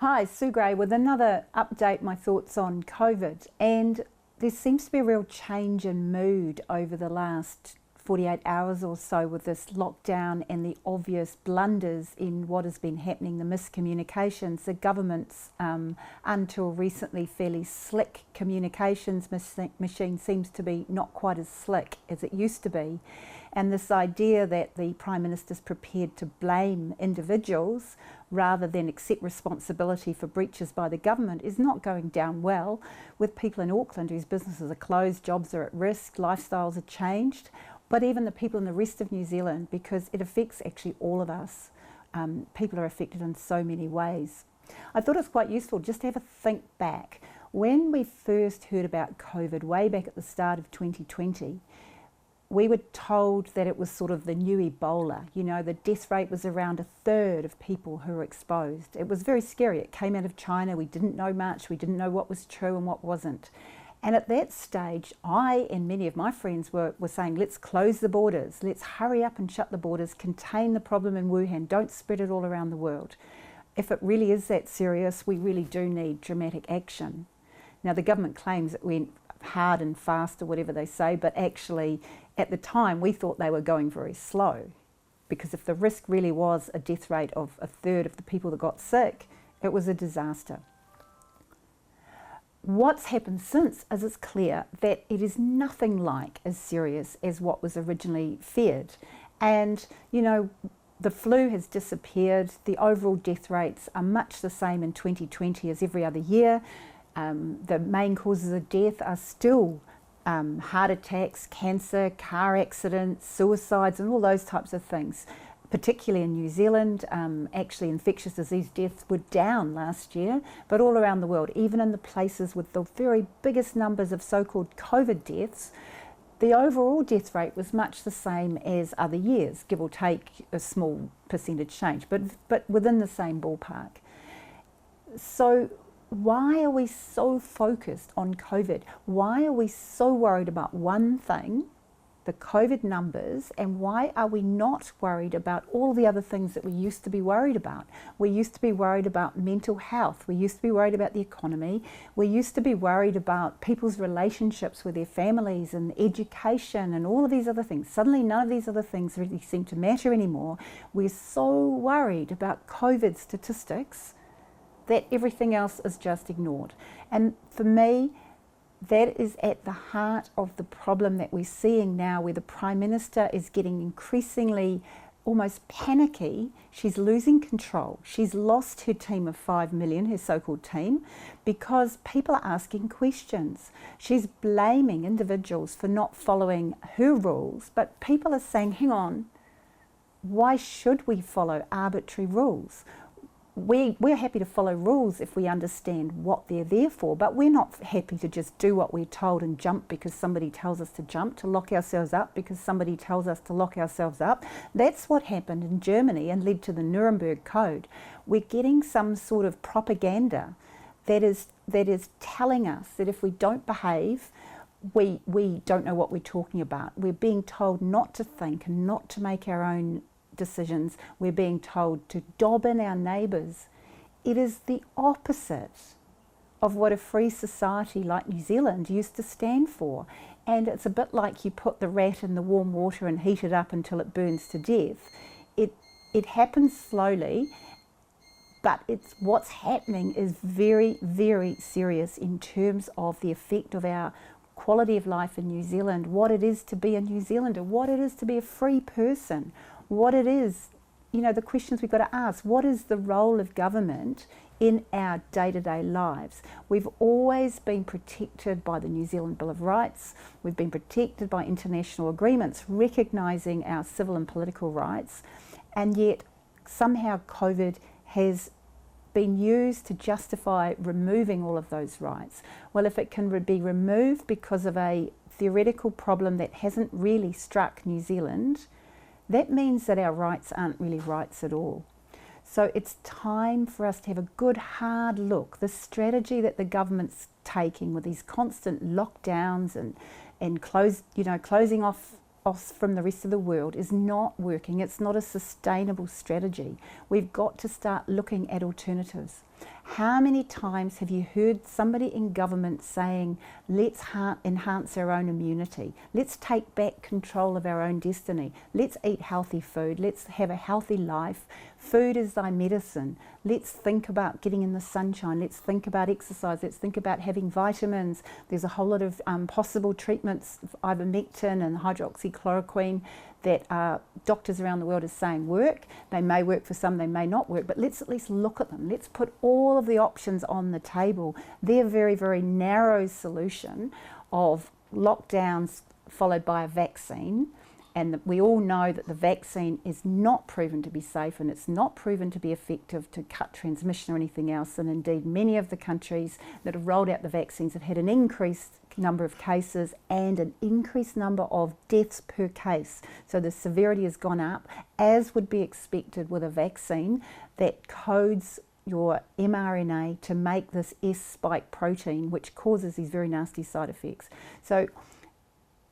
Hi, Sue Gray with another update, my thoughts on COVID. And there seems to be a real change in mood over the last 48 hours or so with this lockdown and the obvious blunders in what has been happening, the miscommunications. The government's, until recently, fairly slick communications machine seems to be not quite as slick as it used to be. And this idea that the Prime Minister's prepared to blame individuals rather than accept responsibility for breaches by the government is not going down well, with people in Auckland whose businesses are closed, jobs are at risk, lifestyles are changed, but even the people in the rest of New Zealand, because it affects actually all of us. People are affected in so many ways. I thought it was quite useful just to have a think back. When we first heard about COVID way back at the start of 2020, we were told that it was sort of the new Ebola. You know, the death rate was around 1/3 of people who were exposed. It was very scary. It came out of China. We didn't know much. We didn't know what was true and what wasn't. And at that stage, I and many of my friends were saying, let's close the borders. Let's hurry up and shut the borders, contain the problem in Wuhan. Don't spread it all around the world. If it really is that serious, we really do need dramatic action. Now, the government claims it went hard and fast or whatever they say, but actually at the time we thought they were going very slow, because if the risk really was a death rate of 1/3 of the people that got sick, it was a disaster. What's happened since is it's clear that it is nothing like as serious as what was originally feared. And, you know, the flu has disappeared. The overall death rates are much the same in 2020 as every other year. The main causes of death are still heart attacks, cancer, car accidents, suicides, and all those types of things. Particularly in New Zealand, actually infectious disease deaths were down last year, but all around the world, even in the places with the very biggest numbers of so-called COVID deaths, the overall death rate was much the same as other years, give or take a small percentage change, but within the same ballpark. So why are we so focused on COVID? Why are we so worried about one thing, the COVID numbers, and why are we not worried about all the other things that we used to be worried about? We used to be worried about mental health. We used to be worried about the economy. We used to be worried about people's relationships with their families and education and all of these other things. Suddenly none of these other things really seem to matter anymore. We're so worried about COVID statistics that everything else is just ignored. And for me, that is at the heart of the problem that we're seeing now, where the Prime Minister is getting increasingly almost panicky. She's losing control. She's lost her team of 5 million, her so-called team, because people are asking questions. She's blaming individuals for not following her rules, but people are saying, hang on, why should we follow arbitrary rules? We're happy to follow rules if we understand what they're there for, but we're not happy to just do what we're told and jump because somebody tells us to jump, to lock ourselves up because somebody tells us to lock ourselves up. That's what happened in Germany and led to the Nuremberg Code. We're getting some sort of propaganda that is telling us that if we don't behave, we don't know what we're talking about. We're being told not to think and not to make our own decisions. We're being told to dob in our neighbours. It is the opposite of what a free society like New Zealand used to stand for. And it's a bit like you put the rat in the warm water and heat it up until it burns to death. It happens slowly, but what's happening is very, very serious in terms of the effect of our quality of life in New Zealand, what it is to be a New Zealander, what it is to be a free person, what it is, you know, the questions we've got to ask. What is the role of government in our day-to-day lives? We've always been protected by the New Zealand Bill of Rights. We've been protected by international agreements recognising our civil and political rights, and yet somehow COVID has been used to justify removing all of those rights. Well, if it can be removed because of a theoretical problem that hasn't really struck New Zealand, that means that our rights aren't really rights at all. So it's time for us to have a good hard look. The strategy that the government's taking with these constant lockdowns and closing off from the rest of the world is not working. It's not a sustainable strategy. We've got to start looking at alternatives. How many times have you heard somebody in government saying, let's enhance our own immunity, let's take back control of our own destiny, let's eat healthy food, let's have a healthy life, food is thy medicine, let's think about getting in the sunshine, let's think about exercise, let's think about having vitamins. There's a whole lot of possible treatments, ivermectin and hydroxychloroquine, that doctors around the world are saying work. They may work for some, they may not work, but let's at least look at them. Let's put all of the options on the table. Their very, very narrow solution of lockdowns followed by a vaccine, and we all know that the vaccine is not proven to be safe and it's not proven to be effective to cut transmission or anything else. And indeed, many of the countries that have rolled out the vaccines have had an increased number of cases and an increased number of deaths per case. So the severity has gone up, as would be expected with a vaccine that codes your mRNA to make this S spike protein, which causes these very nasty side effects. So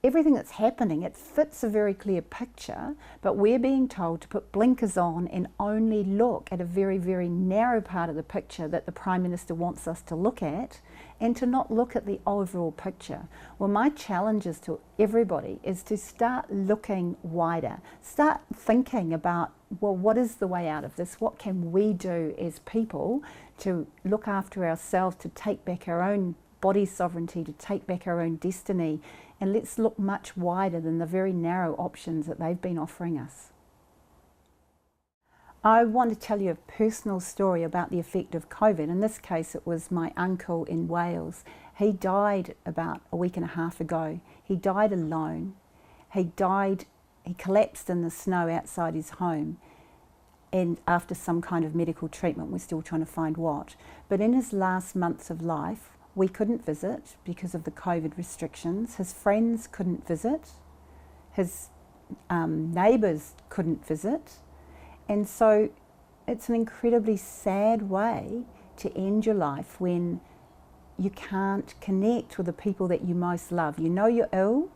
everything that's happening, it fits a very clear picture, but we're being told to put blinkers on and only look at a very, very narrow part of the picture that the Prime Minister wants us to look at, and to not look at the overall picture. Well, my challenge is to everybody is to start looking wider, start thinking about, well, what is the way out of this? What can we do as people to look after ourselves, to take back our own body sovereignty, to take back our own destiny? And let's look much wider than the very narrow options that they've been offering us. I want to tell you a personal story about the effect of COVID. In this case, it was my uncle in Wales. He died about a week and a half ago. He died alone. He collapsed in the snow outside his home, and after some kind of medical treatment. We're still trying to find what. But in his last months of life, we couldn't visit because of the COVID restrictions. His friends couldn't visit. His neighbours couldn't visit. And so it's an incredibly sad way to end your life when you can't connect with the people that you most love. You know you're ill,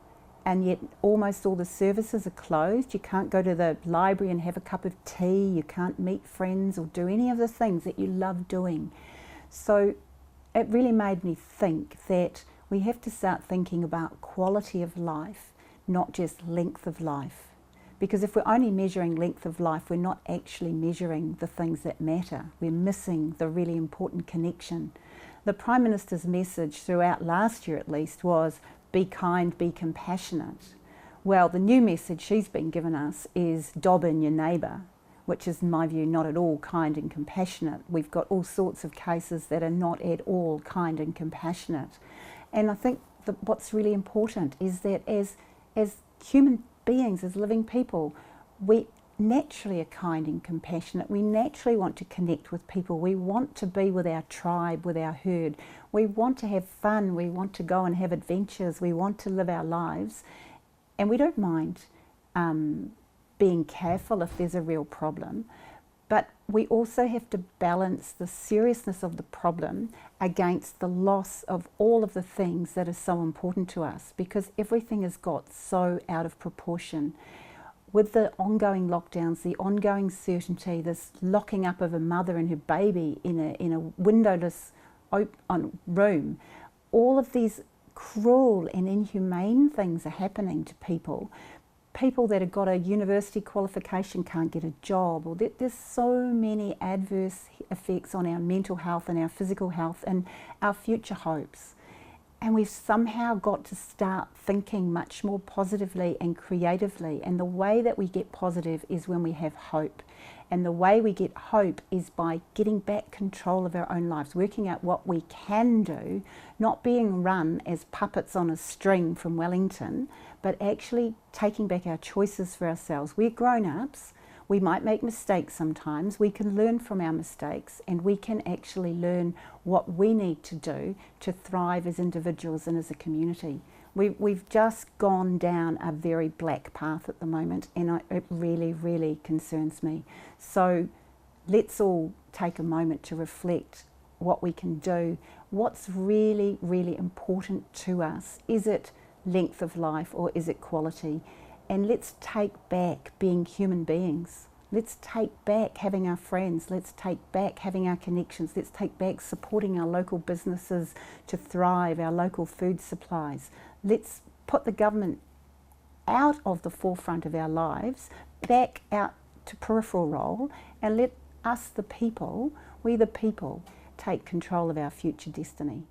and yet almost all the services are closed. You can't go to the library and have a cup of tea. You can't meet friends or do any of the things that you love doing. So it really made me think that we have to start thinking about quality of life, not just length of life. Because if we're only measuring length of life, we're not actually measuring the things that matter. We're missing the really important connection. The Prime Minister's message throughout last year at least was, be kind, be compassionate. Well, the new message she's been given us is dob in your neighbour, which is, in my view, not at all kind and compassionate. We've got all sorts of cases that are not at all kind and compassionate. And I think that what's really important is that as human beings, as living people, we naturally are kind and compassionate. We naturally want to connect with people. We want to be with our tribe, with our herd. We want to have fun. We want to go and have adventures. We want to live our lives. And we don't mind being careful if there's a real problem. But we also have to balance the seriousness of the problem against the loss of all of the things that are so important to us, because everything has got so out of proportion. With the ongoing lockdowns, the ongoing certainty, this locking up of a mother and her baby in a windowless room, all of these cruel and inhumane things are happening to people. People that have got a university qualification can't get a job, or there's so many adverse effects on our mental health and our physical health and our future hopes. And we've somehow got to start thinking much more positively and creatively. And the way that we get positive is when we have hope. And the way we get hope is by getting back control of our own lives, working out what we can do, not being run as puppets on a string from Wellington, but actually taking back our choices for ourselves. We're grown-ups. We might make mistakes sometimes. We can learn from our mistakes, and we can actually learn what we need to do to thrive as individuals and as a community. We've just gone down a very black path at the moment, and it really, really concerns me. So let's all take a moment to reflect what we can do. What's really, really important to us? Is it length of life or is it quality? And let's take back being human beings. Let's take back having our friends. Let's take back having our connections. Let's take back supporting our local businesses to thrive, our local food supplies. Let's put the government out of the forefront of our lives, back out to peripheral role, and let us, the people, we the people, take control of our future destiny.